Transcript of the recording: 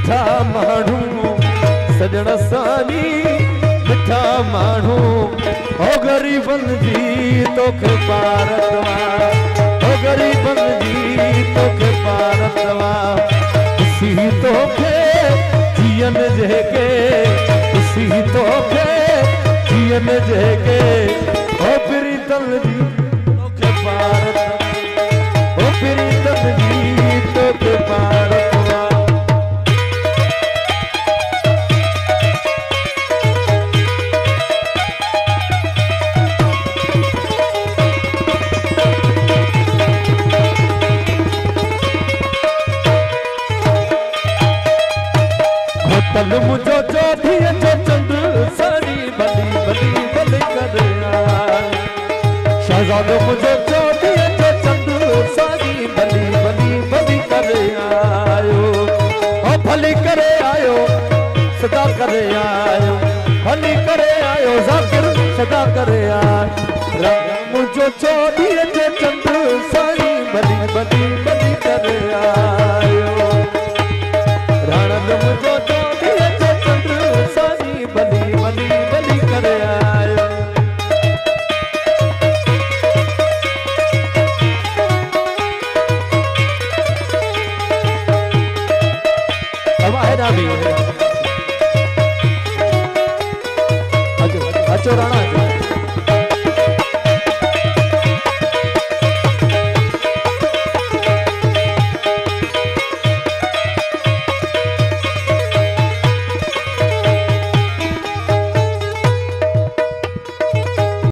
मिठा माण्हू सजण सानी मिठा माण्हू ओ गरीबन जी तोखे पार दवा ओ गरीबन जी तोखे पार दवा खुशी तोखे जियन जेके खुशी तोखे जियन जेके ओ प्रीतम जी तोखे पार दवा ओ प्रीतम जी तोखे पार दवा तन मुझो चौधीअ जो चंद साड़ी भली भली भली करे शहजादो मुझो चौधीअ जो चंद साड़ी भली भली भली करे आयो ओ भली करे आयो सदा करे आयो भली करे आयो ज़ाकिर सदा करे आयो मुझो चौधीअ जो चंद साड़ी भली भली भली करे